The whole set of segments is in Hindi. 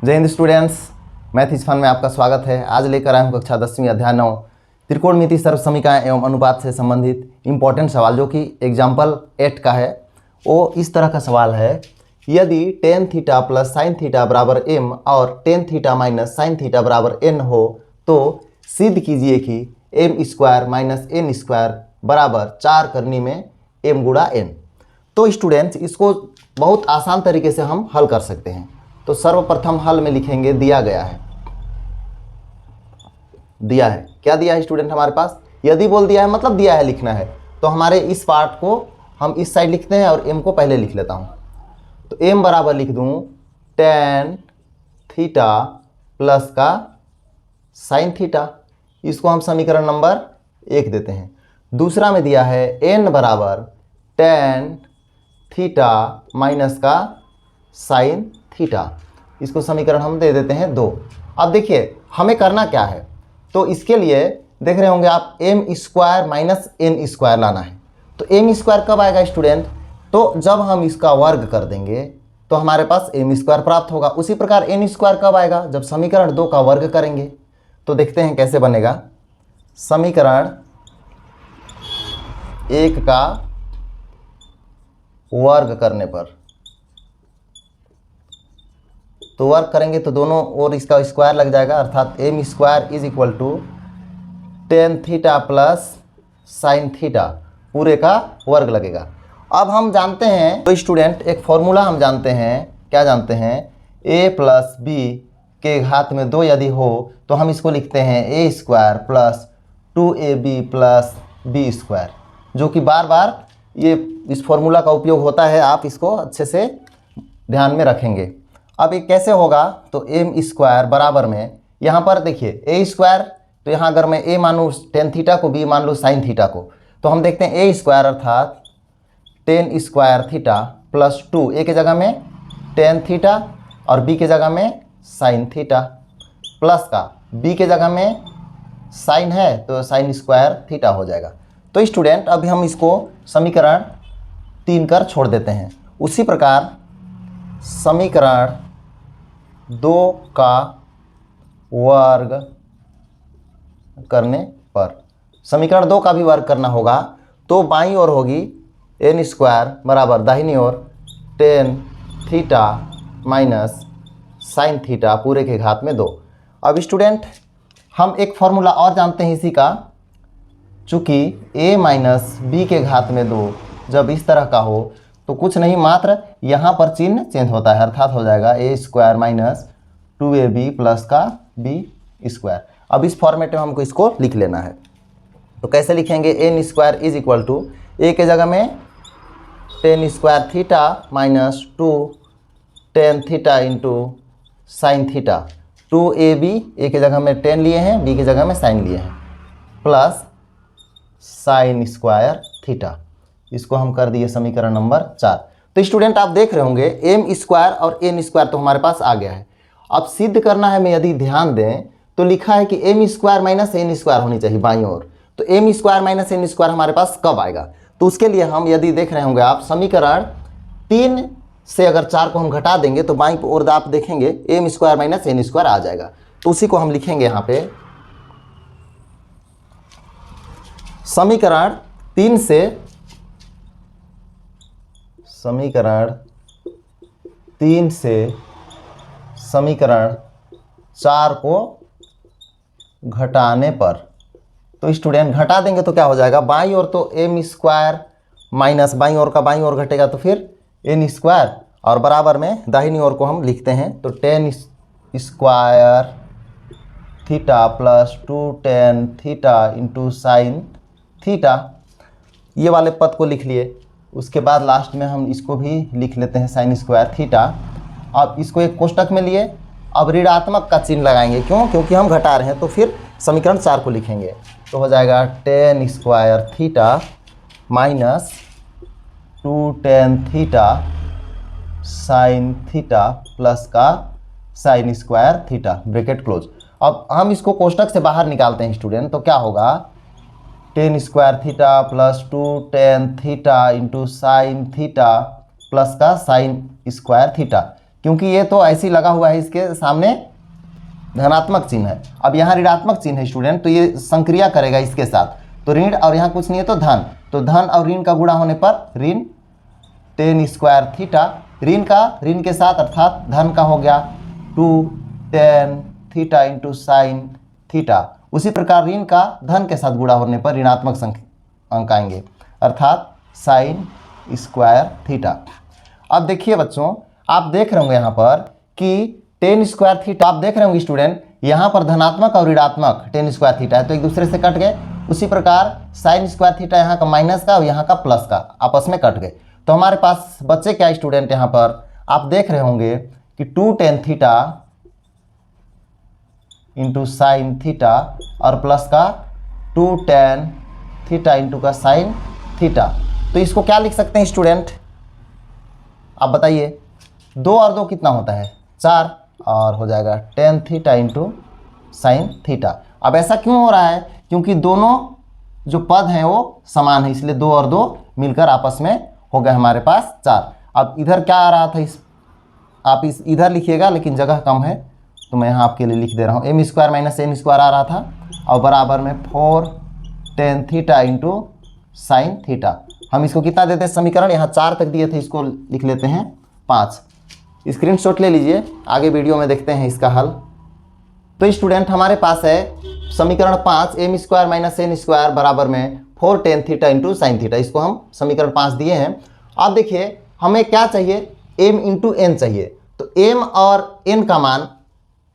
जय हिंद स्टूडेंट्स, मैथ इज फन में आपका स्वागत है। आज लेकर आया हूँ कक्षा 10वीं अध्याय 9 त्रिकोणमिति सर्व समीकरण एवं अनुपात से संबंधित इंपॉर्टेंट सवाल, जो कि एग्जाम्पल 8 का है। वो इस तरह का सवाल है, यदि tan theta plus sine theta बराबर m और tan theta minus sine theta बराबर n हो तो सिद्ध कीजिए कि m square minus n square बराबर 4 करनी में m गुणा n। तो स्टूडेंट्स, इसको बहुत आसान तरीके से हम हल कर सकते हैं। तो सर्वप्रथम हल में लिखेंगे दिया है क्या दिया है स्टूडेंट हमारे पास। यदि बोल दिया है मतलब दिया है लिखना है। तो हमारे इस पार्ट को हम इस साइड लिखते हैं और m को पहले लिख लेता हूं। तो m बराबर लिख दूं tan थीटा प्लस का साइन थीटा। इसको हम समीकरण नंबर 1 देते हैं। दूसरा में दिया है n बराबर tan थीटा माइनस का साइन थीटा। इसको समीकरण हम दे देते हैं 2। अब देखिए हमें करना क्या है। तो इसके लिए देख रहे होंगे आप m square minus n square लाना है। तो m स्क्वायर कब आएगा स्टूडेंट? तो जब हम इसका वर्ग कर देंगे तो हमारे पास m स्क्वायर प्राप्त होगा। उसी प्रकार n स्क्वायर कब आएगा? जब समीकरण 2 का वर्ग करेंगे। तो देखते हैं कैसे बनेगा। समीकरण 1 का वर्ग करने पर, तो वर्क करेंगे तो दोनों और इसका स्क्वायर लग जाएगा, अर्थात m square is equal to tan theta plus sine theta पूरे का वर्ग लगेगा। अब हम जानते हैं तो स्टूडेंट एक फॉर्मूला हम जानते हैं। क्या जानते हैं? a प्लस बी के घात में 2 यदि हो तो हम इसको लिखते हैं a square plus 2ab plus b square, जो कि बार बार ये इस फॉर्मूला का उपयोग होता है। आप इसको अच्छे से ध्यान में रखेंगे। अब ये कैसे होगा? तो m स्क्वायर बराबर में यहाँ पर देखिए a स्क्वायर, तो यहाँ अगर मैं a मान लूँ tan थीटा को, b मान लूँ साइन थीटा को, तो हम देखते हैं a स्क्वायर अर्थात tan square theta plus 2, a के जगह में tan थीटा और b के जगह में साइन थीटा, प्लस का b के जगह में साइन है तो साइन स्क्वायर थीटा हो जाएगा। तो स्टूडेंट अभी हम इसको समीकरण 3 कर छोड़ देते हैं। उसी प्रकार समीकरण 2 का वर्ग करने पर, समीकरण 2 का भी वर्ग करना होगा। तो बाईं ओर होगी n स्क्वायर बराबर दाहिनी ओर tan theta minus sign theta पूरे के घात में 2। अब स्टूडेंट हम एक फॉर्मूला और जानते हैं इसी का। चूँकि a माइनस बी के घात में 2 जब इस तरह का हो तो कुछ नहीं, मात्र यहाँ पर चिन्ह चेंज होता है, अर्थात हो जाएगा a square minus 2ab plus का b स्क्वायर। अब इस फॉर्मेट में हमको इसको लिख लेना है। तो कैसे लिखेंगे? n square is equal to a के जगह में tan square theta minus 2 tan theta into sine theta, 2ab a के जगह में tan लिए हैं, b के जगह में साइन लिए हैं, प्लस साइन स्क्वायर थीटा। इसको हम कर दिए समीकरण नंबर 4। तो स्टूडेंट आप देख रहे होंगे m स्क्वायर और n स्क्वायर तो हमारे पास आ गया है। अब सिद्ध करना है, मैं यदि ध्यान दें तो लिखा है कि m square minus n square होनी चाहिए बाईं ओर। तो m square minus n square हमारे पास कब आएगा? तो उसके लिए हम यदि देख रहे होंगे आप समीकरण 3 से अगर 4 को हम घटा देंगे तो बाईं ओर आप देखेंगे m square minus n square आ जाएगा। तो उसी को हम लिखेंगे यहाँ पे। समीकरण 3 से समीकरण 4 को घटाने पर, तो स्टूडेंट घटा देंगे तो क्या हो जाएगा? बाईं ओर तो m स्क्वायर माइनस बाईं ओर का बाईं ओर घटेगा तो फिर n स्क्वायर, और बराबर में दाहिनी ओर को हम लिखते हैं। तो tan square theta plus 2 tan theta into sine theta, ये वाले पद को लिख लिए। उसके बाद लास्ट में हम इसको भी लिख लेते हैं साइन स्क्वायर थीटा। अब इसको एक कोष्टक में लिए, अब ऋणात्मक का चिन्ह लगाएंगे। क्यों? क्योंकि हम घटा रहे हैं। तो फिर समीकरण 4 को लिखेंगे तो हो जाएगा tan square theta minus 2 tan theta sine theta plus का sine square theta, bracket close. अब हम इसको कोष्टक से बाहर निकालते हैं स्टूडेंट। तो क्या होगा? tan square theta plus 2 tan theta into sine theta plus का साइन स्क्वायर थीटा। क्योंकि ये तो ऐसे ही लगा हुआ है, इसके सामने धनात्मक चिन्ह है। अब यहाँ ऋणात्मक चिन्ह है स्टूडेंट, तो ये संक्रिया करेगा इसके साथ, तो ऋण और यहाँ कुछ नहीं है तो धन, तो धन और ऋण का गुणा होने पर ऋण टेन स्क्वायर थीटा, ऋण का ऋण के साथ अर्थात धन का हो गया 2 tan theta into sine theta. उसी प्रकार ऋण का धन के साथ गुणा होने पर ऋणात्मक अंक आएंगे अर्थात साइन स्क्वायर थीटा। अब देखिए बच्चों, आप देख रहे होंगे यहाँ पर कि टेन स्क्वायर थीटा, आप देख रहे होंगे स्टूडेंट यहाँ पर धनात्मक और ऋणात्मक टेन स्क्वायर थीटा है तो एक दूसरे से कट गए। उसी प्रकार साइन स्क्वायर थीटा यहाँ का माइनस का और यहाँ का प्लस का आपस में कट गए। तो हमारे पास बच्चे क्या स्टूडेंट, यहाँ पर आप देख रहे होंगे कि 2 tan theta into sine theta और प्लस का 2 tan थीटा इंटू का साइन थीटा। तो इसको क्या लिख सकते हैं स्टूडेंट, आप बताइए, 2 और 2 कितना होता है 4, और हो जाएगा tan theta into sine theta. अब ऐसा क्यों हो रहा है, क्योंकि दोनों जो पद हैं वो समान है, इसलिए 2 और 2 मिलकर आपस में हो गए हमारे पास 4। अब इधर क्या आ रहा था, आप इधर लिखिएगा लेकिन जगह कम है तो मैं यहाँ आपके लिए लिख दे रहा हूँ, m square minus n square आ रहा था और बराबर में 4 tan theta into sine theta. हम इसको कितना देते हैं समीकरण, यहाँ 4 तक दिए थे, इसको लिख लेते हैं 5। स्क्रीनशॉट ले लीजिए, आगे वीडियो में देखते हैं इसका हल। तो स्टूडेंट हमारे पास है समीकरण 5 m square minus n square बराबर में 4 tan theta into sine theta, इसको हम समीकरण 5 दिए हैं। अब देखिए हमें क्या चाहिए, m इंटू n चाहिए, तो m और n का मान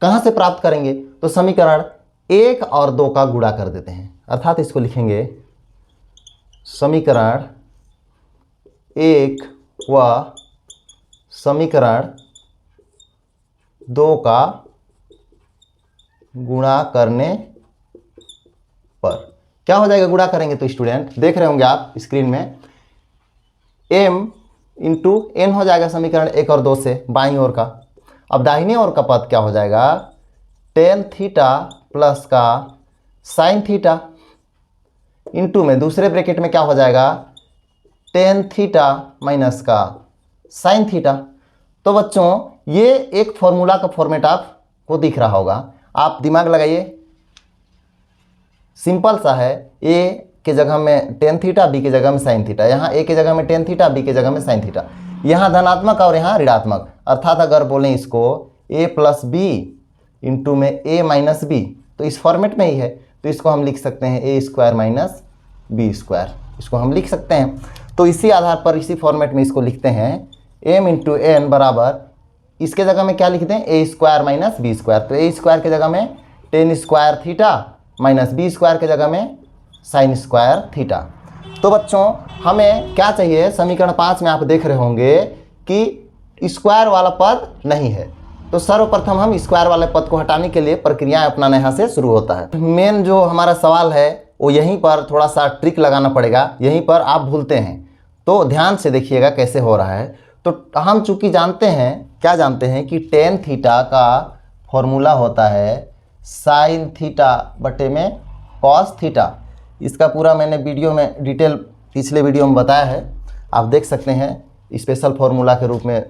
कहाँ से प्राप्त करेंगे, तो समीकरण 1 और 2 का गुणा कर देते हैं, अर्थात इसको लिखेंगे समीकरण 1 व समीकरण 2 का गुणा करने पर क्या हो जाएगा, गुणा करेंगे तो स्टूडेंट देख रहे होंगे आप स्क्रीन में m इंटू n हो जाएगा समीकरण 1 और 2 से बाईं ओर का। अब दाहिने ओर का पद क्या हो जाएगा, tan थीटा प्लस का साइन थीटा इंटू में दूसरे ब्रैकेट में क्या हो जाएगा tan थीटा माइनस का साइन थीटा। तो बच्चों ये एक फॉर्मूला का फॉर्मेट आपको दिख रहा होगा, आप दिमाग लगाइए, सिंपल सा है, a के जगह में tan थीटा, b के जगह में साइन थीटा, यहाँ a के जगह में tan थीटा, b के जगह में साइन थीटा, यहाँ धनात्मक और यहाँ ऋणात्मक, अर्थात अगर बोलें इसको a प्लस बी इंटू में a माइनस बी, तो इस फॉर्मेट में ही है, तो इसको हम लिख सकते हैं a square minus B square, इसको हम लिख सकते हैं। तो इसी आधार पर इसी फॉर्मेट में इसको लिखते हैं m इंटू एन बराबर, इसके जगह में क्या लिख दें a square minus B square, तो a स्क्वायर के जगह में tan square theta minus B square के जगह में साइन स्क्वायर थीटा। तो बच्चों हमें क्या चाहिए, समीकरण 5 में आप देख रहे होंगे कि स्क्वायर वाला पद नहीं है, तो सर्वप्रथम हम स्क्वायर वाले पद को हटाने के लिए प्रक्रिया अपनाना यहाँ से शुरू होता है। मेन जो हमारा सवाल है वो यहीं पर थोड़ा सा ट्रिक लगाना पड़ेगा, यहीं पर आप भूलते हैं, तो ध्यान से देखिएगा कैसे हो रहा है। तो हम चूंकि जानते हैं, क्या जानते हैं कि tan थीटा का फॉर्मूला होता है साइन थीटा बटे में कॉस थीटा। इसका पूरा मैंने वीडियो में डिटेल पिछले वीडियो में बताया है, आप देख सकते हैं स्पेशल फॉर्मूला के रूप में।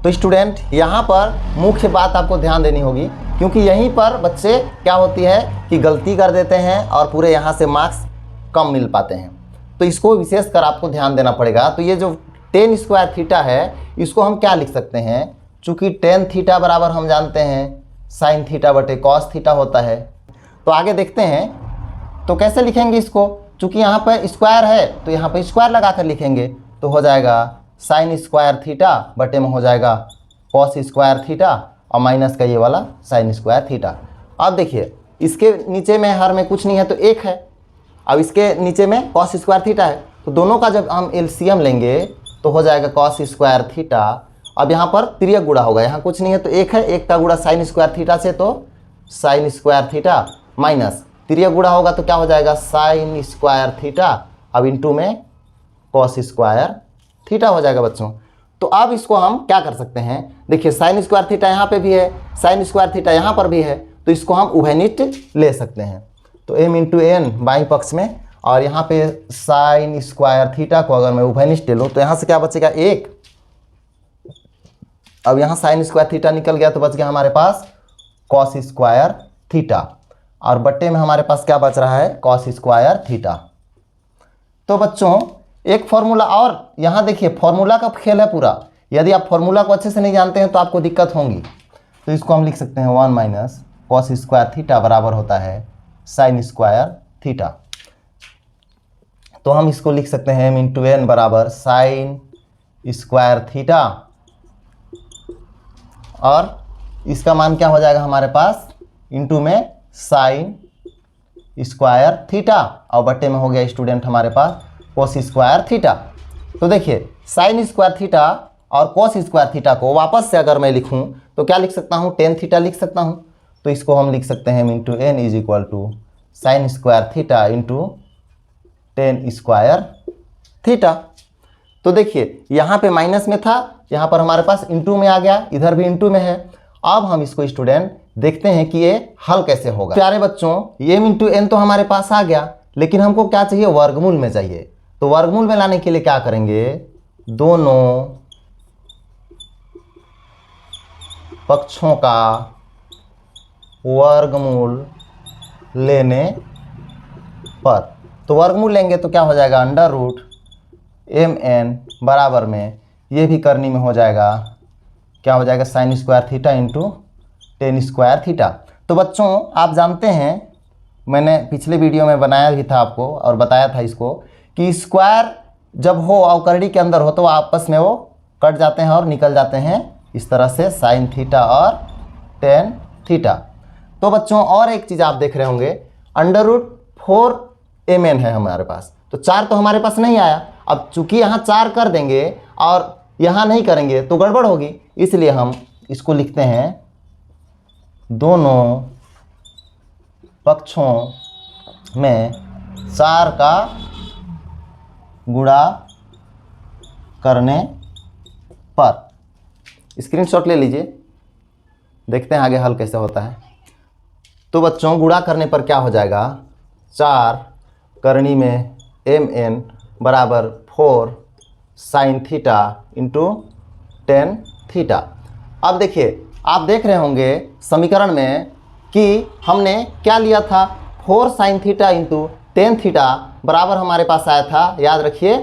तो स्टूडेंट यहाँ पर मुख्य बात आपको ध्यान देनी होगी, क्योंकि यहीं पर बच्चे क्या होती है कि गलती कर देते हैं और पूरे यहाँ से मार्क्स कम मिल पाते हैं, तो इसको विशेष कर आपको ध्यान देना पड़ेगा। तो ये जो tan स्क्वायर थीटा है इसको हम क्या लिख सकते हैं, चूँकि tan थीटा बराबर हम जानते हैं साइन थीटा बटे कॉस थीटा होता है। तो आगे देखते हैं तो कैसे लिखेंगे इसको, चूँकि यहाँ पर स्क्वायर है तो यहाँ पर स्क्वायर लगा कर लिखेंगे, तो हो जाएगा साइन स्क्वायर थीटा बटे में हो जाएगा कॉस स्क्वायर थीटा और माइनस का ये वाला साइन स्क्वायर थीटा। अब देखिए इसके नीचे में हर में कुछ नहीं है तो 1 है, अब इसके नीचे में कॉस स्क्वायर थीटा है, तो दोनों का जब हम एलसीएम लेंगे तो हो जाएगा कॉस स्क्वायर थीटा। अब यहाँ पर तिर्यक गुणा होगा, यहाँ कुछ नहीं है तो 1 है, 1 का गुणा साइन स्क्वायर थीटा से तो साइन स्क्वायर थीटा माइनस तिर्यक गुणा होगा तो क्या हो जाएगा साइन स्क्वायर थीटा, अब इंटू में कॉस स्क्वायर थीटा हो जाएगा बच्चों। तो अब इसको हम क्या कर सकते हैं, देखिए साइन स्क्वायर थीटा यहाँ पे भी है, साइन स्क्वायर थीटा यहाँ पर भी है, तो इसको हम उभयनिष्ठ ले सकते हैं। तो m इंटू एन बाई पक्ष में, और यहाँ पे साइन स्क्वायर थीटा को अगर मैं उभयनिष्ठ ले लूँ तो यहाँ से क्या बचेगा 1। अब यहाँ साइन स्क्वायर थीटा निकल गया तो बच गया हमारे पास कॉस स्क्वायर थीटा, और बट्टे में हमारे पास क्या बच रहा है कॉस स्क्वायर थीटा। तो बच्चों एक फॉर्मूला और, यहाँ देखिए फॉर्मूला का खेल है पूरा। यदि आप फॉर्मूला को अच्छे से नहीं जानते हैं तो आपको दिक्कत होंगी। तो इसको हम लिख सकते हैं 1 माइनस कॉस स्क्वायर थीटा बराबर होता है साइन स्क्वायर थीटा। तो हम इसको लिख सकते हैं m इंटू एन बराबर साइन स्क्वायर थीटा, और इसका मान क्या हो जाएगा हमारे पास इंटू में साइन स्क्वायर थीटा, और बट्टे में हो गया स्टूडेंट हमारे पास कोस स्क्वायर थीटा। तो देखिए साइन स्क्वायर थीटा और कोस स्क्वायर थीटा को वापस से अगर मैं लिखूं तो क्या लिख सकता हूं, टेन थीटा लिख सकता हूं। तो इसको हम लिख सकते हैं into N is equal to sine square theta into tan square theta. तो देखिए यहाँ पे माइनस में था, यहाँ पर हमारे पास इंटू में आ गया, इधर भी इंटू में है। अब हम इसको स्टूडेंट देखते हैं कि ये हल कैसे होगा। प्यारे बच्चों ये m इंटू एन तो हमारे पास आ गया, लेकिन हमको क्या चाहिए वर्गमूल में चाहिए। तो वर्गमूल में लाने के लिए क्या करेंगे, दोनों पक्षों का वर्गमूल लेने पर, तो वर्गमूल लेंगे तो क्या हो जाएगा अंडर रूट एम एन बराबर में, ये भी करनी में हो जाएगा क्या हो जाएगा sign square theta into tan square theta. तो बच्चों आप जानते हैं मैंने पिछले वीडियो में बनाया भी था आपको और बताया था इसको कि स्क्वायर जब हो अवकरणी के अंदर हो तो आपस में वो कट जाते हैं और निकल जाते हैं, इस तरह से साइन थीटा और टेन थीटा। तो बच्चों और एक चीज़ आप देख रहे होंगे अंडर रूट 4mn है हमारे पास, तो 4 तो हमारे पास नहीं आया। अब चूंकि यहाँ 4 कर देंगे और यहाँ नहीं करेंगे तो गड़बड़ होगी, इसलिए हम इसको लिखते हैं दोनों पक्षों में 4 का गुणा करने पर। स्क्रीनशॉट ले लीजिए, देखते हैं आगे हल कैसे होता है। तो बच्चों गुणा करने पर क्या हो जाएगा 4 करनी में mn बराबर 4 sine theta into tan theta. अब देखिए आप देख रहे होंगे समीकरण में कि हमने क्या लिया था 4 sine theta into tan theta बराबर हमारे पास आया था, याद रखिए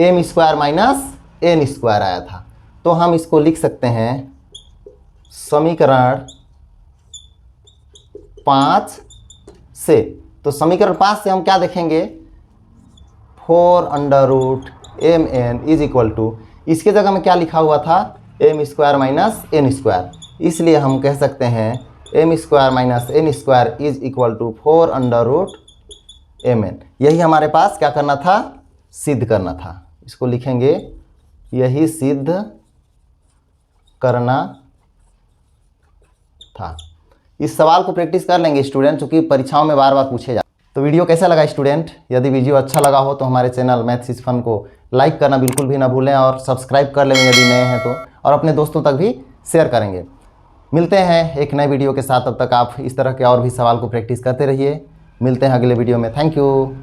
m square minus n square आया था। तो हम इसको लिख सकते हैं समीकरण 5 से। तो समीकरण 5 से हम क्या देखेंगे 4 under root M N is equal to, इसके जगह में क्या लिखा हुआ था m square minus n square, इसलिए हम कह सकते हैं m square minus n square is equal to 4 under root M N. यही हमारे पास क्या करना था सिद्ध करना था, इसको लिखेंगे यही सिद्ध करना था। इस सवाल को प्रैक्टिस कर लेंगे स्टूडेंट, चूँकि परीक्षाओं में बार बार पूछे जाते। तो वीडियो कैसा लगा स्टूडेंट, यदि वीडियो अच्छा लगा हो तो हमारे चैनल मैथ्स इज फन को लाइक करना बिल्कुल भी ना भूलें और सब्सक्राइब कर लेंगे यदि नए हैं तो, और अपने दोस्तों तक भी शेयर करेंगे। मिलते हैं एक नए वीडियो के साथ, तब तक आप इस तरह के और भी सवाल को प्रैक्टिस करते रहिए। मिलते हैं अगले वीडियो में, थैंक यू।